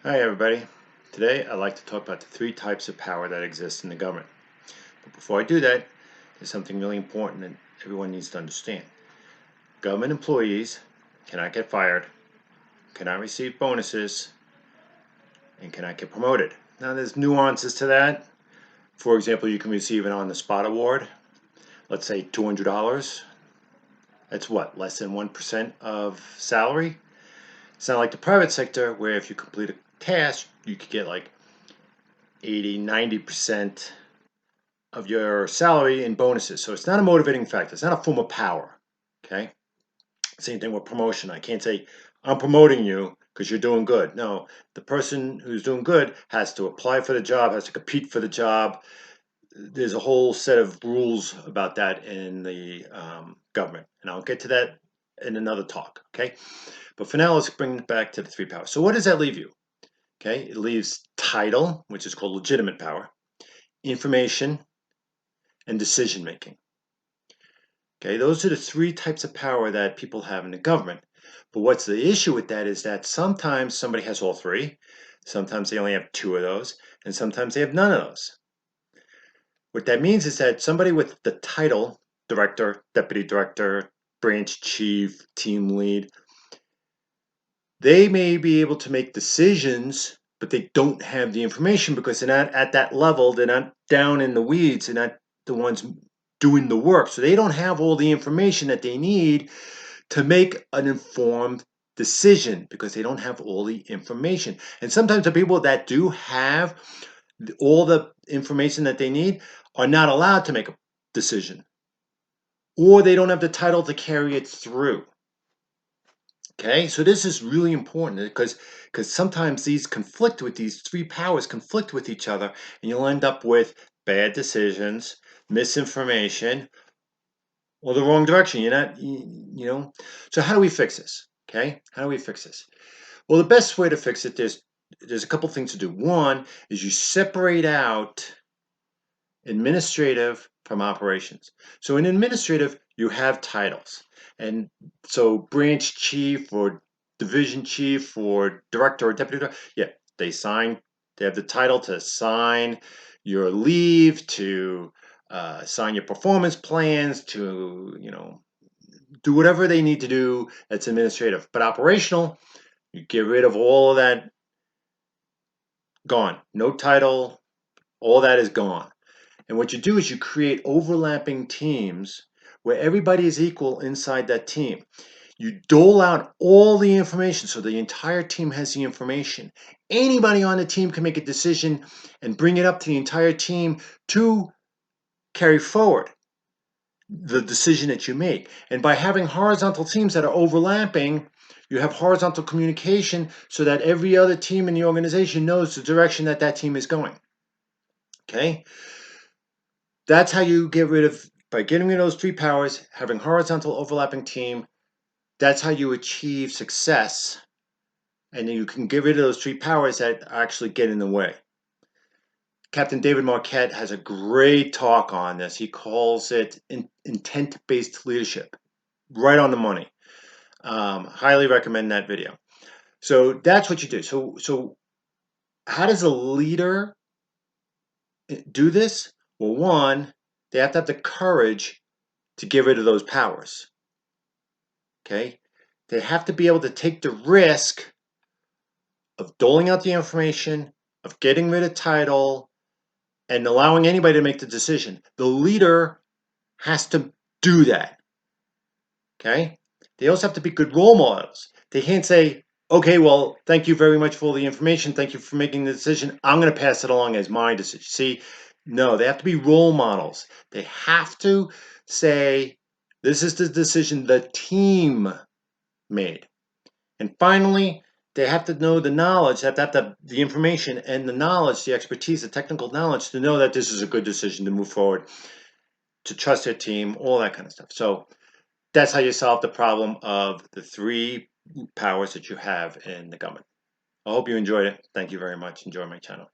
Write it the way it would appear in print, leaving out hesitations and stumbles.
Hi everybody. Today I'd like to talk about the three types of power that exist in the government. But before I do that, there's something really important that everyone needs to understand. Government employees cannot get fired, cannot receive bonuses, and cannot get promoted. Now there's nuances to that. For example, you can receive an on-the-spot award, let's say $200. That's what, less than 1% of salary? It's not like the private sector where if you complete a task, you could get like 80, 90% of your salary in bonuses. So it's not a motivating factor. It's not a form of power. Okay. Same thing with promotion. I can't say I'm promoting you because you're doing good. No, the person who's doing good has to apply for the job, has to compete for the job. There's a whole set of rules about that in the government, and I'll get to that in another talk. Okay. But for now, let's bring it back to the three powers. So what does that leave you? Okay. It leaves title, which is called legitimate power, information, and decision making. Okay, those are the three types of power that people have in the government. But what's the issue with that is that sometimes somebody has all three, sometimes they only have two of those, and sometimes they have none of those. What that means is that somebody with the title, director, deputy director, branch chief, team lead, they may be able to make decisions, but they don't have the information because they're not at that level, they're not down in the weeds, they're not the ones doing the work. So they don't have all the information that they need to make an informed decision because they don't have all the information. And sometimes the people that do have all the information that they need are not allowed to make a decision, or they don't have the title to carry it through. Okay, so this is really important because sometimes these three powers conflict with each other, and you'll end up with bad decisions, misinformation, or the wrong direction. You're not, you know. So how do we fix this? Okay, how do we fix this? Well, the best way to fix it, there's a couple things to do. One is you separate out administrative from operations. So in administrative, you have titles. And so branch chief or division chief or director or deputy director, yeah, they have the title to sign your leave, to sign your performance plans, to, do whatever they need to do that's administrative. But operational, you get rid of all of that, gone. No title, all that is gone. And what you do is you create overlapping teams where everybody is equal inside that team. You dole out all the information so the entire team has the information. Anybody on the team can make a decision and bring it up to the entire team to carry forward the decision that you make. And by having horizontal teams that are overlapping, you have horizontal communication so that every other team in the organization knows the direction that that team is going. Okay? That's how you get rid of, by getting rid of those three powers, having horizontal overlapping team, that's how you achieve success. And then you can get rid of those three powers that actually get in the way. Captain David Marquette has a great talk on this. He calls it intent-based leadership. Right on the money. Highly recommend that video. So that's what you do. So how does a leader do this? Well, one, they have to have the courage to get rid of those powers. Okay? They have to be able to take the risk of doling out the information, of getting rid of title, and allowing anybody to make the decision. The leader has to do that. Okay? They also have to be good role models. They can't say, okay, well, thank you very much for all the information. Thank you for making the decision. I'm going to pass it along as my decision. See, no, they have to be role models. They have to say, this is the decision the team made. And finally, they have to know the knowledge, they have to have the information and the knowledge, the expertise, the technical knowledge to know that this is a good decision to move forward, to trust their team, all that kind of stuff. So that's how you solve the problem of the three powers that you have in the government. I hope you enjoyed it. Thank you very much. Enjoy my channel.